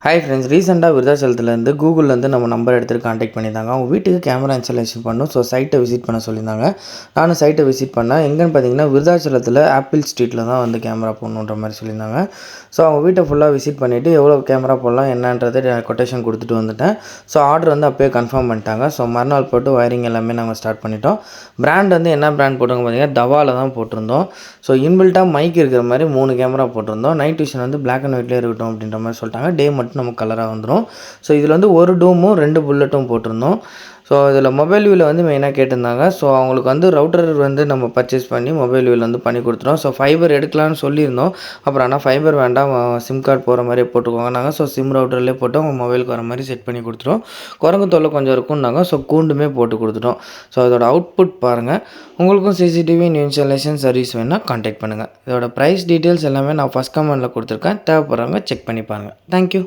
Hi friends, ரீசெண்டாக விருதாச்சலத்துலேருந்து கூகுள்லேருந்து நம்ம number எடுத்துகிட்டு காண்டாக்ட் பண்ணியிருந்தாங்க. அவங்க வீட்டுக்கு கேமரா இன்ஸ்டாலேஷன் பண்ணணும். ஸோ சைட்டை விசிட் பண்ண சொல்லியிருந்தாங்க. நானும் சைட்டை விசிட் பண்ணேன். எங்கேன்னு பார்த்தீங்கன்னா விருதாச்சலத்தில் ஆப்பிள் ஸ்ட்ரீட்டில் தான் வந்து கேமரா போடணுன்ற மாதிரி சொல்லியிருந்தாங்க. ஸோ அவங்க வீட்டை ஃபுல்லாக விசிட் பண்ணிவிட்டு எவ்வளோ கேமரா போடலாம் என்னன்றது கொட்டேஷன் கொடுத்துட்டு வந்துட்டேன். ஸோ ஆர்டர் வந்து அப்போயே கன்ஃபார்ம் பண்ணிட்டாங்க. ஸோ மறுநாள் போட்டு வயரிங் எல்லாமே நாங்கள் ஸ்டார்ட் பண்ணிட்டோம். பிராண்ட் வந்து என்ன பிராண்ட் போட்டோங்க பார்த்தீங்கன்னா தவாவில் தான் போட்டிருந்தோம். ஸோ இன்பில்ட்டாக மைக் இருக்கிற மாதிரி 3 கேமரா போட்டிருந்தோம். நைட் விஷன் வந்து பிளாக் அண்ட் ஒயிட்லேயே இருக்கட்டும் அப்படின்ற மாதிரி சொல்லிட்டாங்க. டே மட்டும் நமக்கு கலராக வந்துடும். ஸோ இதில் வந்து ஒரு டூமும் 2 புல்லட்டும் போட்டிருந்தோம். ஸோ இதில் மொபைல் வியூவில் வந்து மெயினாக கேட்டிருந்தாங்க. ஸோ அவங்களுக்கு வந்து ரவுட்டர் வந்து நம்ம பர்ச்சேஸ் பண்ணி மொபைல் வியூவில் வந்து பண்ணி கொடுத்துட்டோம். ஸோ ஃபைபர் எடுக்கலான்னு சொல்லியிருந்தோம். அப்புறம் ஆனால் ஃபைபர் வேண்டாம், சிம் கார்டு போகிற மாதிரியே போட்டுக்கோங்க நாங்கள். ஸோ சிம் ரவுட்டர்லேயே போட்டு அவங்க மொபைலுக்கு வர மாதிரி செட் பண்ணி கொடுத்துட்டோம். குரங்கு தொல்லை கொஞ்சம் இருக்கும்னாங்க. ஸோ கூண்டுமே போட்டு கொடுத்துட்டோம். ஸோ அதோட அவுட்புட் பாருங்கள். உங்களுக்கும் சிசிடிவி இன்ஸ்டாலேஷன் சர்வீஸ் வேணால் கான்டாக்ட் பண்ணுங்கள். இதோட ப்ரைஸ் டீட்டெயில்ஸ் எல்லாமே நான் ஃபஸ்ட் கமெண்ட்டில் கொடுத்துருக்கேன். தேவைப்படுறவங்க செக் பண்ணி பாருங்கள். தேங்க்யூ.